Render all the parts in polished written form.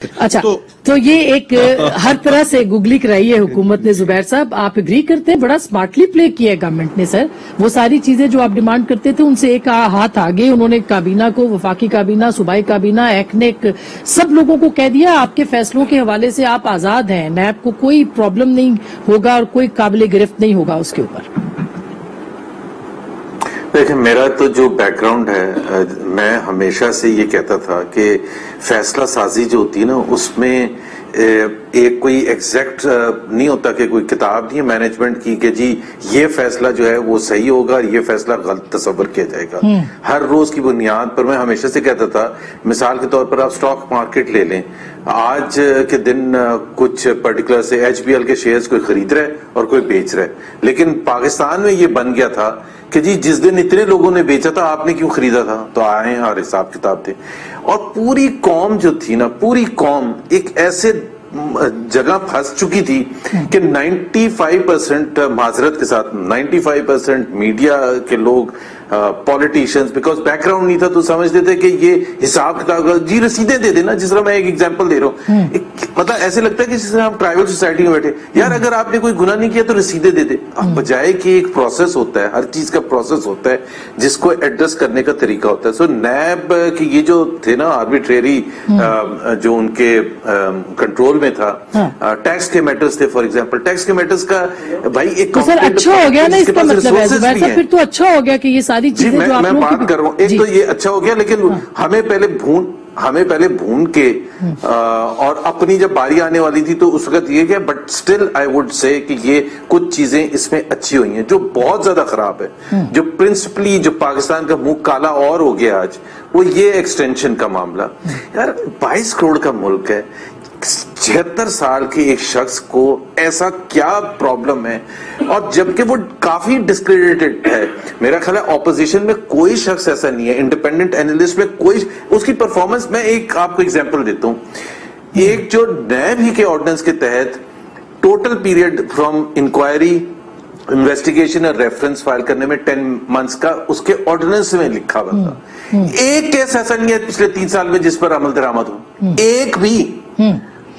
اچھا تو یہ ایک ہر طرح سے گگلی کرائی ہے حکومت نے. زبیر صاحب آپ اگری کرتے ہیں؟ بڑا سمارٹلی پلے کیا ہے گورنمنٹ نے سر. وہ ساری چیزیں جو آپ ڈیمانڈ کرتے تھے ان سے ایک ہاتھ آگے انہوں نے کابینہ کو، وفاقی کابینہ، صوبائی کابینہ، ایکنیک، سب لوگوں کو کہہ دیا آپ کے فیصلوں کے حوالے سے آپ آزاد ہیں، نیب کو کوئی پرابلم نہیں ہوگا اور کوئی قابل گرفت نہیں ہوگا اس کے اوپر. دیکھیں میرا تو جو بیک گراؤنڈ ہے، میں ہمیشہ سے یہ کہتا تھا کہ فیصلہ سازی جو ہوتی ہے نا اس میں ایک کوئی ایگزیکٹ نہیں ہوتا کہ کوئی کتاب نہیں ہے مینجمنٹ کی کہ جی یہ فیصلہ جو ہے وہ صحیح ہوگا اور یہ فیصلہ غلط تصور کیا جائے گا. ہر روز کی بنیاد پر میں ہمیشہ سے کہتا تھا، مثال کے طور پر آپ سٹاک مارکیٹ لے لیں، آج کے دن کچھ پرٹیکولر سے ایچ بی ایل کے شیئرز کوئی خرید رہا ہے اور کوئی بیچ رہا ہے، لیکن پاکستان میں یہ بن گیا تھا کہ جی جس دن اتنے لوگوں نے بیچا تھا آپ نے کیوں خریدا تھا، تو آئیں اور حساب کتاب تھے. اور پوری قوم جو تھی نا، پوری قوم ایک ایسے جگہ پھنس چکی تھی کہ 95% معذرت کے ساتھ 95% میڈیا کے لوگ، پولیٹیشنز، بیکاز بیک گراؤنڈ نہیں تھا تو سمجھتے تھے کہ یہ حساب کتاب جی رسیدیں دے دینا. جس طرح میں ایک ایگزامپل دے رہا ہوں، مطلب ایسے لگتا ہے کہ جس طرح ہم پرائیویٹ سوسائٹی میں بیٹھے، یار اگر آپ نے کوئی گناہ نہیں کیا تو رسیدیں دے دے. اب بجائے کہ ایک پروسیس ہوتا ہے، ہر چیز کا پروسیس ہوتا ہے جس کو ایڈریس کرنے کا طریقہ ہوتا ہے. سو نیب کی یہ جو تھے نا آربیٹریری جو ان کے کنٹرول میں تھا، ٹیکس کے میٹرز تھے، فار ایگزامپل ٹیکس کے میٹرز کا بھائی ایک سر اچھا ہو گیا نا، اس کا مطلب ہے زبیر صاحب پھر تو اچھا ہو گیا کہ یہ ساری چیزیں جو آپ میں بات کر رہا ہوں، ایک تو یہ اچھا ہو گیا، لیکن ہمیں پہلے بھون کے اور اپنی جب باری آنے والی تھی تو اس وقت یہ کیا، but still I would say کہ یہ کچھ چیزیں اس میں اچھی ہوئی ہیں. جو بہت زیادہ خراب ہے، جو پرنسپلی جو پاکستان کا منہ کالا اور ہو گیا آج، وہ یہ ایکسٹینشن کا معاملہ. یار 22 کروڑ کا ملک ہے، 76 سال کے ایک شخص کو ایسا کیا پرابلم ہے، اور جبکہ وہ کافی ڈسکریڈیٹڈ ہے. میرا خیال ہے اپوزیشن میں کوئی شخص ایسا نہیں ہے، انڈیپینڈنٹ اینالسٹ میں کوئی، اس کی پرفارمنس میں ایک آپ کو ایگزامپل دیتا ہوں. ایک جو نیب ہی کے آرڈیننس کے تحت total period from inquiry, investigation اور ریفرنس فائل کرنے میں 10 منتھس کا اس کے آرڈیننس میں لکھا ہوا تھا. ایک کیس ایسا نہیں ہے پچھلے 3 سال میں جس پر عمل درآمد ہو، ایک بھی.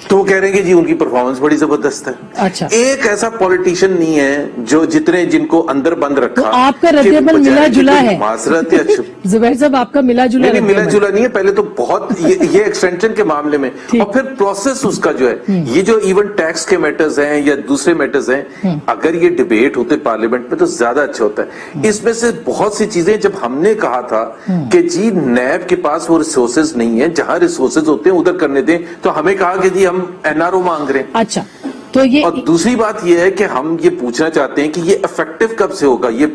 تو وہ کہہ رہے ہیں کہ جی ان کی پرفارمنس بڑی زبردست ہے. اچھا ایک ایسا پولیٹیشین نہیں ہے جو جن کو اندر بند رکھا. آپ کا رد عمل ملا جلا ہے معذرت یا زبیر صاحب، آپ کا ملا جلا نہیں، ملا جلا نہیں ہے. پہلے تو بہت یہ ایکسٹینشن کے معاملے میں، اور پھر پروسیس اس کا جو ہے، یہ جو ایون ٹیکس کے میٹرز ہیں یا دوسرے میٹرز ہیں، اگر یہ ڈیبیٹ ہوتے پارلیمنٹ میں تو زیادہ اچھا ہوتا ہے. اس میں سے بہت سی چیزیں جب ہم نے کہا تھا کہ جی نیب کے پاس وہ ریسورسز نہیں ہیں، جہاں ریسورسز ہوتے ہیں ادھر کرنے دیں، تو ہمیں کہا کہ جی ہم این آر او مانگ رہے ہیں. اچھا تو یہ، اور دوسری بات یہ ہے کہ ہم یہ پوچھنا چاہتے ہیں کہ یہ افیکٹو کب سے ہوگا. یہ